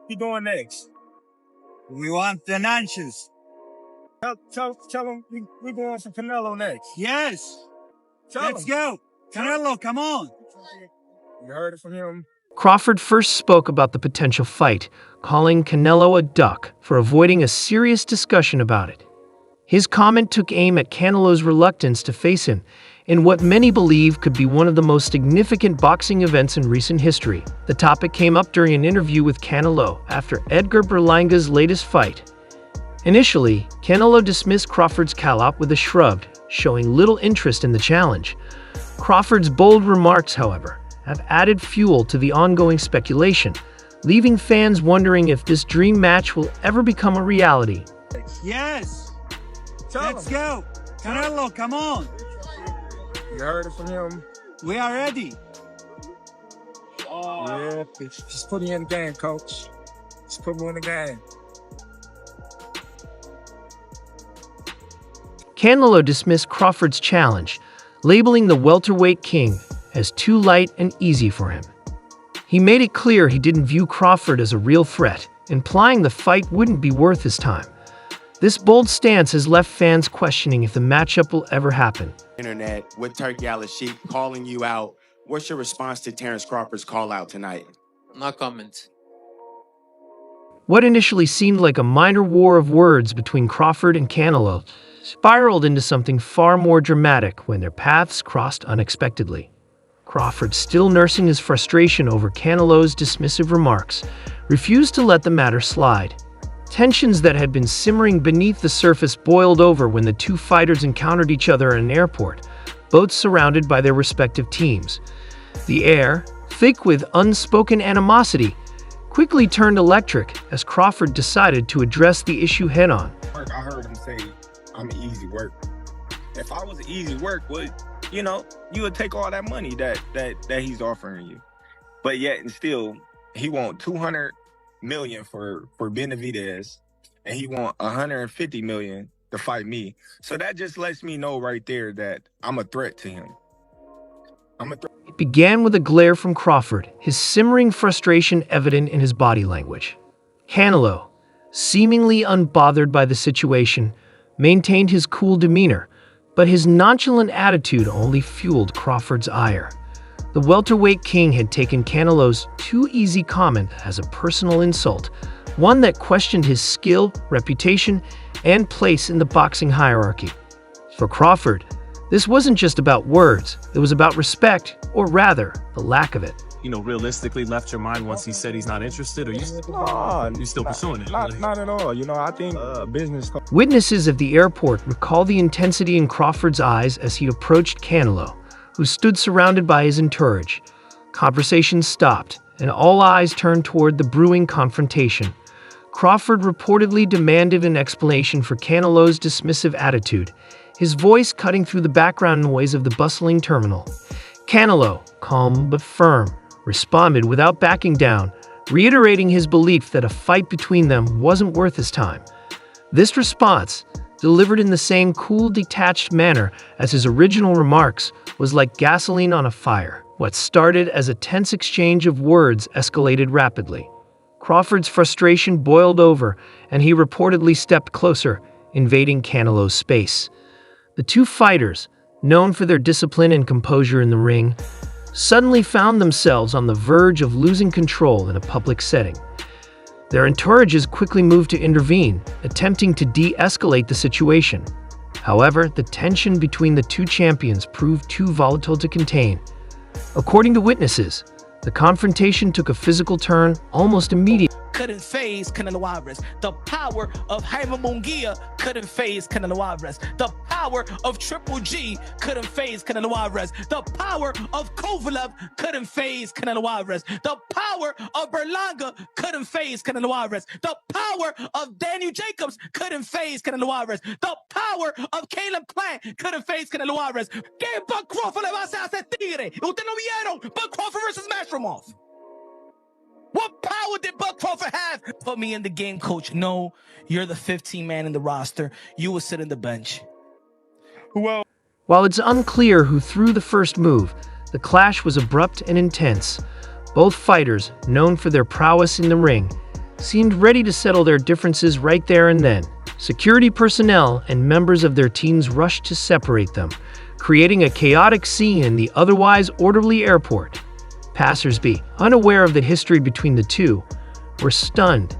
you doing next? We want financials. Tell him we going for Canelo next. Yes. Tell Let's him. go. Canelo, come on. You heard it from him. Crawford first spoke about the potential fight, calling Canelo a duck for avoiding a serious discussion about it. His comment took aim at Canelo's reluctance to face him in what many believe could be one of the most significant boxing events in recent history. The topic came up during an interview with Canelo after Edgar Berlanga's latest fight. Initially, Canelo dismissed Crawford's call-out with a shrug, showing little interest in the challenge. Crawford's bold remarks, however, have added fuel to the ongoing speculation, leaving fans wondering if this dream match will ever become a reality. Yes. Let's Tell him. go. Canelo, come on. You heard it from him. We are ready. Yeah, just put me in the game, coach. Just put me in the game. Canelo dismissed Crawford's challenge, labeling the welterweight king as too light and easy for him. He made it clear he didn't view Crawford as a real threat, implying the fight wouldn't be worth his time. This bold stance has left fans questioning if the matchup will ever happen. Internet with Turki Alal Sheikh calling you out. What's your response to Terence Crawford's call out tonight? No comment. What initially seemed like a minor war of words between Crawford and Canelo spiraled into something far more dramatic when their paths crossed unexpectedly. Crawford, still nursing his frustration over Canelo's dismissive remarks, refused to let the matter slide. Tensions that had been simmering beneath the surface boiled over when the two fighters encountered each other at an airport, both surrounded by their respective teams. The air, thick with unspoken animosity, quickly turned electric as Crawford decided to address the issue head-on. I heard him say, I'm an easy work. If I was an easy work, you would take all that money that he's offering you. But yet and still, he want 200 million for Benavidez, and he want 150 million to fight me. So that just lets me know right there that I'm a threat to him. It began with a glare from Crawford, his simmering frustration evident in his body language. Canelo, seemingly unbothered by the situation, maintained his cool demeanor, but his nonchalant attitude only fueled Crawford's ire. The welterweight king had taken Canelo's too easy comment as a personal insult, one that questioned his skill, reputation, and place in the boxing hierarchy. For Crawford, this wasn't just about words, it was about respect, or rather, the lack of it. Realistically left your mind once he said he's not interested, or you still pursuing it? Not at all. I think business. Witnesses at the airport recall the intensity in Crawford's eyes as he approached Canelo, who stood surrounded by his entourage. Conversations stopped, and all eyes turned toward the brewing confrontation. Crawford reportedly demanded an explanation for Canelo's dismissive attitude, his voice cutting through the background noise of the bustling terminal. Canelo, calm but firm, responded without backing down, reiterating his belief that a fight between them wasn't worth his time. This response, delivered in the same cool, detached manner as his original remarks, was like gasoline on a fire. What started as a tense exchange of words escalated rapidly. Crawford's frustration boiled over, and he reportedly stepped closer, invading Canelo's space. The two fighters, known for their discipline and composure in the ring, suddenly found themselves on the verge of losing control in a public setting. Their entourages quickly moved to intervene, attempting to de-escalate the situation. However, the tension between the two champions proved too volatile to contain. According to witnesses, the confrontation took a physical turn almost immediately. Couldn't phase Canelo Alvarez. The power of Jaime Munguia couldn't phase Canelo Alvarez. The power of Triple G couldn't phase Canelo Alvarez. The power of Kovalev couldn't phase Canelo Alvarez. The power of Berlanga couldn't phase Canelo Alvarez. The power of Daniel Jacobs couldn't phase Canelo Alvarez. The power of Caleb Plant couldn't phase Canelo Alvarez. ¿Qué Buck Crawford le va a hacer a ese tigre? Ustedes no vieron Buck Crawford versus Mastromoff. What power did Buck Crawford have? Put me in the game, coach. No, you're the 15th man in the roster. You will sit in the bench. While it's unclear who threw the first move, the clash was abrupt and intense. Both fighters, known for their prowess in the ring, seemed ready to settle their differences right there and then. Security personnel and members of their teams rushed to separate them, creating a chaotic scene in the otherwise orderly airport. Passers-by, unaware of the history between the two, were stunned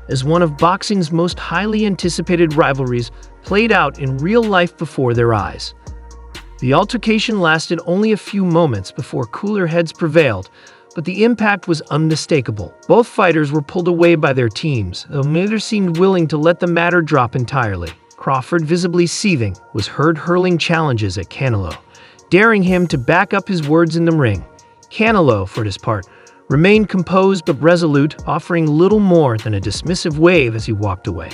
as one of boxing's most highly anticipated rivalries played out in real life before their eyes. The altercation lasted only a few moments before cooler heads prevailed, but the impact was unmistakable. Both fighters were pulled away by their teams, though neither seemed willing to let the matter drop entirely. Crawford, visibly seething, was heard hurling challenges at Canelo, daring him to back up his words in the ring. Canelo, for his part, remained composed but resolute, offering little more than a dismissive wave as he walked away.